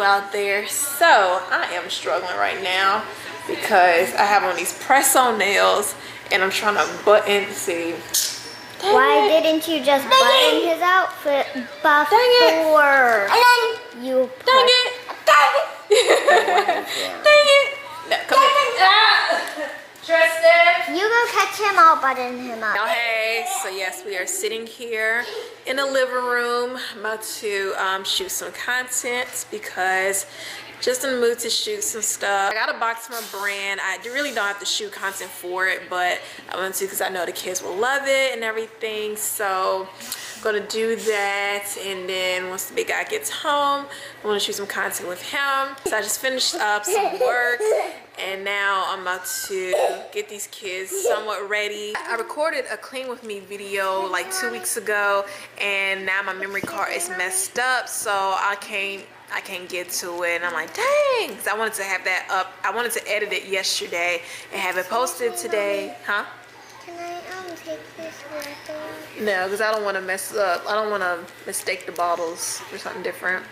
Out there, so I am struggling right now because I have on these press-on nails and I'm trying to button. See, why didn't you just button his outfit before you put dang it no, come here. Tristan, you go catch him, I'll button him up. oh, hey, so yes, we are sitting here in the living room. I'm about to shoot some content because just in the mood to shoot some stuff. I got a box from a brand. I really don't have to shoot content for it, but I want to because I know the kids will love it and everything. So I'm gonna do that, and then once the big guy gets home, I want to shoot some content with him. So I just finished up some work, and now I'm about to get these kids somewhat ready. I recorded a clean with me video like 2 weeks ago, and now my memory card is messed up, so I can't get to it, and I'm like, dang, because I wanted to have that up. I wanted to edit it yesterday and have it posted today. Huh? Can I take this with me? No, because I don't want to mess up. I don't want to mistake the bottles for something different.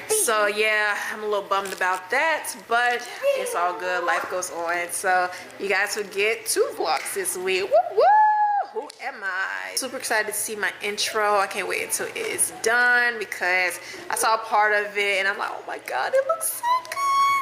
So yeah, I'm a little bummed about that, but it's all good. Life goes on. So you guys will get 2 vlogs this week. Woo woo! Who am I? Super excited to see my intro. I can't wait until it is done because I saw part of it and I'm like, oh my god, it looks so good.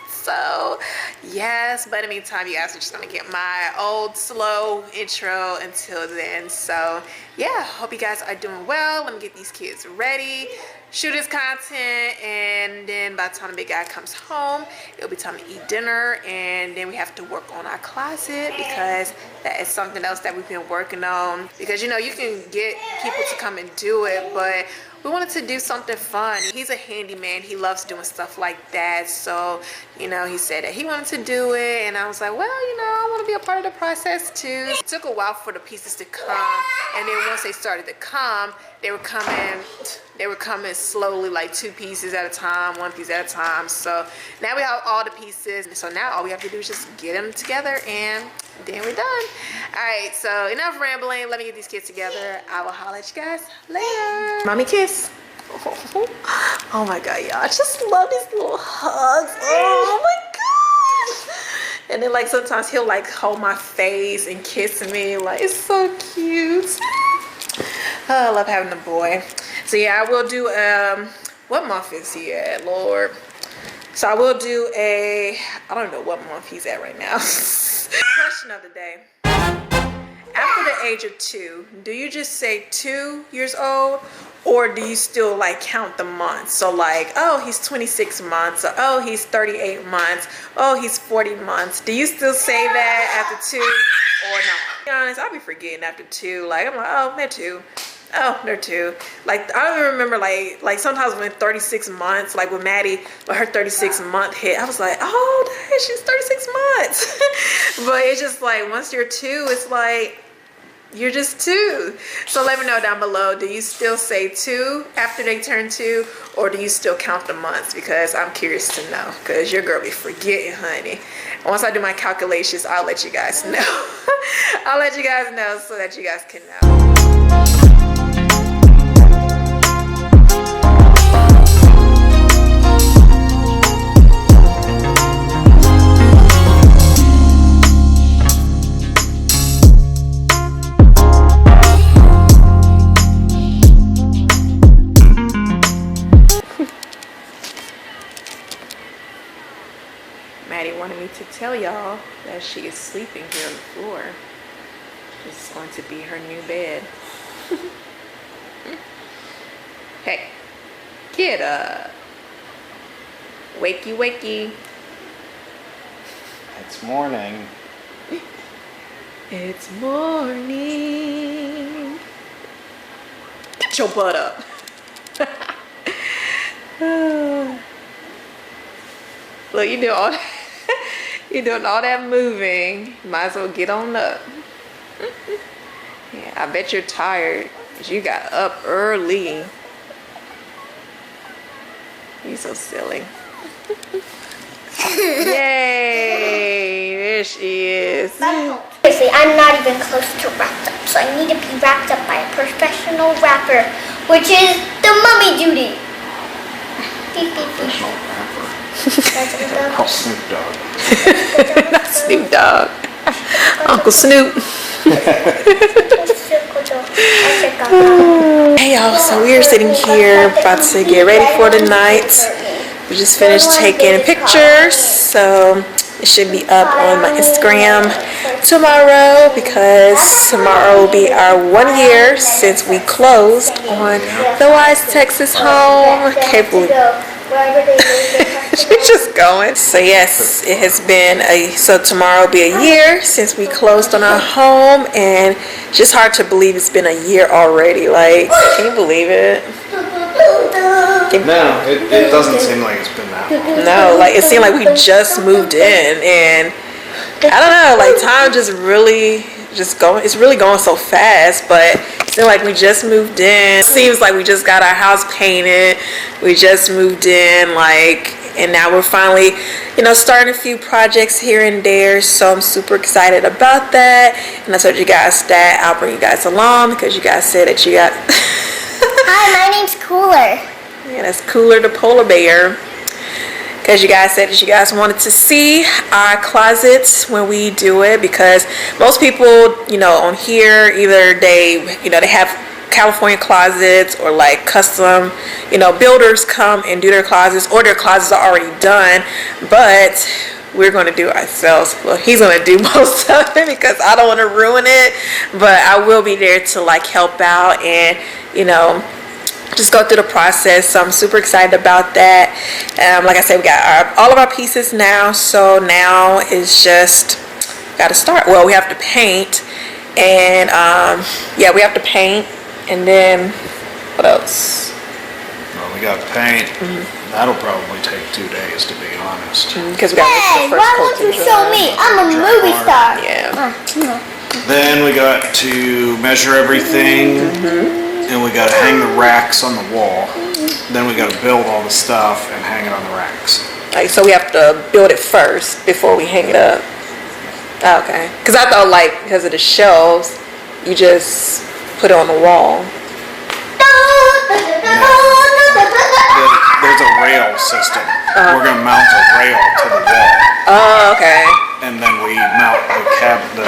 So yes, but in the meantime, you guys are just gonna get my old slow intro until then. So yeah, hope you guys are doing well. Let me get these kids ready, shoot his content, and then by the time the big guy comes home, it'll be time to eat dinner, and then we have to work on our closet because that is something else that we've been working on. Because you know, you can get people to come and do it, but we wanted to do something fun. He's a handyman. He loves doing stuff like that. So, you know, he said that he wanted to do it. And I was like, well, you know, I want to be a part of the process too. It took a while for the pieces to come. And then once they started to come, they were coming slowly, like 2 pieces at a time, 1 piece at a time. So now we have all the pieces. So now all we have to do is just get them together and then we're done. All right, so enough rambling. Let me get these kids together. I will holler at you guys later. Mommy kiss. Oh my god, y'all. I just love these little hugs. Oh my gosh. And then like sometimes he'll like hold my face and kiss me. Like it's so cute. Oh, I love having a boy. So yeah, I will do what month is he at, Lord? So I will do I don't know what month he's at right now. Question of the day. After the age of 2, do you just say 2 years old, or do you still like count the months? So like, oh, he's 26 months, or oh, he's 38 months, oh, he's 40 months. Do you still say that after 2 or not? To be honest, I'll be forgetting after 2. Like I'm like, oh, they're 2. Oh, they're 2. Like I don't even remember like sometimes when 36 months, like with Maddie, when her 36 month hit, I was like, oh, dang, she's 36 months. But it's just like once you're 2, it's like you're just 2. So let me know down below, do you still say 2 after they turn 2, or do you still count the months? Because I'm curious to know, because your girl be forgetting, honey. Once I do my calculations, I'll let you guys know. I'll let you guys know so that you guys can know. Maddie wanted me to tell y'all that she is sleeping here on the floor. This is going to be her new bed. Hey, get up. Wakey, wakey. It's morning. It's morning. Get your butt up. Look, you do all that. You're doing all that moving. Might as well get on up. Yeah, I bet you're tired because you got up early. He's so silly. Yay! There she is. Seriously, I'm not even close to wrapped up, so I need to be wrapped up by a professional wrapper, which is the mummy duty. Beep, beep, beep. Call Snoop Dogg. Not Snoop Dogg. Uncle Snoop. Hey y'all, so we are sitting here about to get ready for the night. We just finished taking pictures, so it should be up on my Instagram tomorrow because tomorrow will be our 1 year since we closed on the Wise Texas home. Can't believe she's just going. So yes, it has been so tomorrow will be a year since we closed on our home, and it's just hard to believe it's been a year already. Like, can you believe it? No, it doesn't seem like it's been that long. No, like it seemed like we just moved in, and I don't know, like time just really going, it's really going so fast, but it seemed like we just moved in. It seems like we just got our house painted, we just moved in, like, and now we're finally, you know, starting a few projects here and there, so I'm super excited about that. And I told you guys that I'll bring you guys along because you guys said that you got Hi, my name's Cooler. yeah, that's Cooler the polar bear. Because you guys said that you guys wanted to see our closets when we do it, because most people, you know, on here, either they, you know, they have California closets or like custom, you know, builders come and do their closets, or their closets are already done, but we're going to do it ourselves. Well, he's going to do most of it because I don't want to ruin it, but I will be there to like help out and, you know, just go through the process. So I'm super excited about that. Like I said, we got all of our pieces now, so now it's just got to start. Well, we have to paint, and yeah, we have to paint, and then what else? Well, we got paint. That'll probably take 2 days, to be honest. Because we got Hey, the first why won't you show me? I'm a movie star. Yeah. Then we got to measure everything, and we got to hang the racks on the wall. Then we got to build all the stuff and hang it on the racks. Like, so we have to build it first before we hang it up. Okay. Because I thought, like, because of the shelves, you just put it on the wall. There's a rail system. We're gonna mount a rail to the wall, Oh, okay. and then we mount the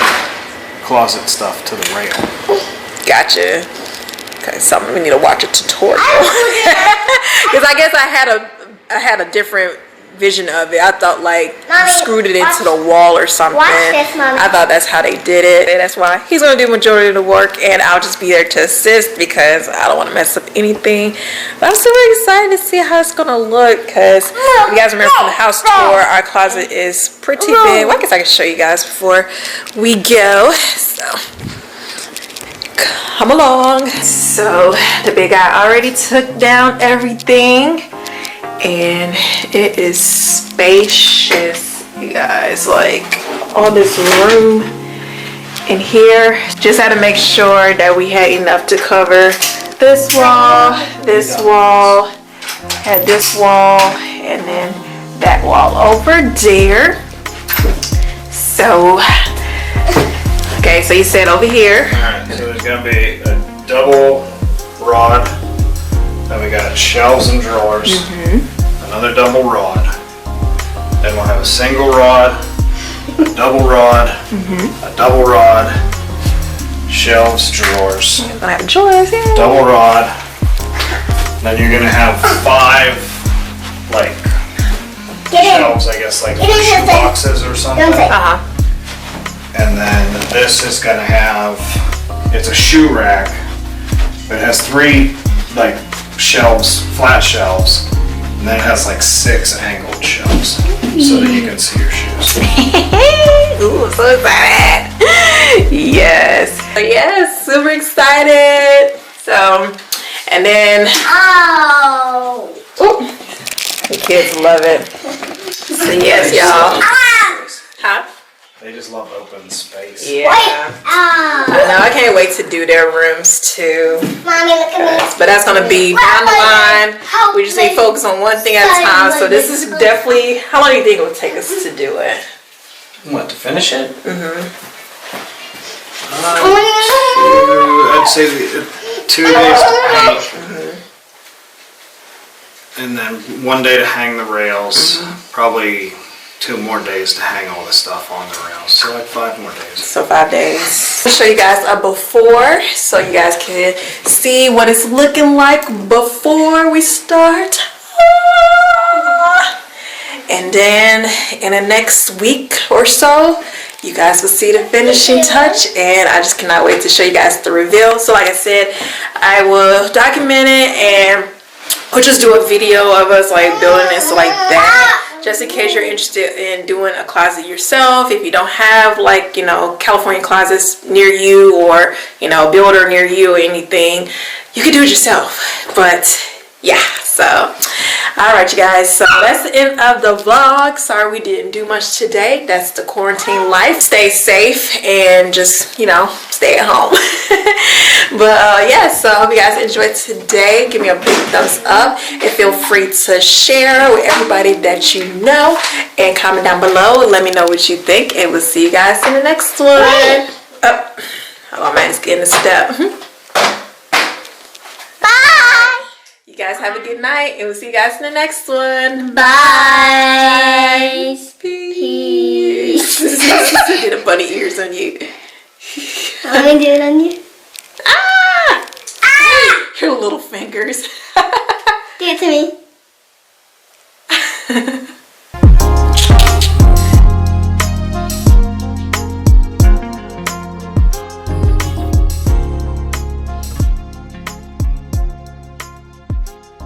closet stuff to the rail. Gotcha. Okay, something we need to watch a tutorial. Because I guess I had a different vision of it. I thought like Mommy, you screwed it into the wall or something. Watch this, Mommy. I thought that's how they did it. And that's why he's gonna do the majority of the work, and I'll just be there to assist because I don't want to mess up anything. But I'm super excited to see how it's gonna look, because you guys remember from the house tour, our closet is pretty big. Well, I guess I can show you guys before we go. So come along. So the big guy already took down everything, and it is spacious, you guys. Like, all this room in here. Just had to make sure that we had enough to cover this wall, had this wall, and then that wall over there. So okay, so you said over here. Alright, so there's gonna be a double rod, then we got shelves and drawers, another double rod, then we'll have a single rod, a double rod, a double rod, shelves, drawers, Gonna have drawers, yeah. double rod, then you're gonna have 5 like shelves, I guess, like shoe boxes or something. Uh-huh. And then this is gonna have, it's a shoe rack, but it has 3 like shelves, flat shelves, and then it has like 6 angled shelves so that you can see your shoes. Ooh, so excited. Yes. Yes, super excited. So, and then, Oh. ooh, the kids love it. So yes, y'all. Huh? They just love open space. Yeah. I know. I can't wait to do their rooms too. Mommy, look at me. But that's gonna be down the line. We just need to focus on one thing at a time. So this is definitely. How long do you think it would take us to do it? What, to finish it? Oh I'd say 2 days to paint. And then 1 day to hang the rails. Probably 2 more days to hang all the stuff on the rails. So like 5 more days. So 5 days. I'll show you guys a before so you guys can see what it's looking like before we start. And then in the next week or so, you guys will see the finishing touch, and I just cannot wait to show you guys the reveal. So like I said, I will document it, and we'll just do a video of us like building this like that, just in case you're interested in doing a closet yourself. If you don't have, like, you know, California closets near you, or, you know, a builder near you or anything, you can do it yourself. But yeah, so all right, you guys, so that's the end of the vlog. Sorry we didn't do much today. That's the quarantine life. Stay safe and just, you know, stay at home. But yeah, so I hope you guys enjoyed today. Give me a big thumbs up and feel free to share with everybody that you know, and comment down below and let me know what you think, and we'll see you guys in the next one. Oh, hold on, man, it's getting a step. You guys have a good night, and we'll see you guys in the next one. Bye. Peace. Get a bunny ears on you. Let me do it on you. Ah! Ah! Your little fingers. Do it to me.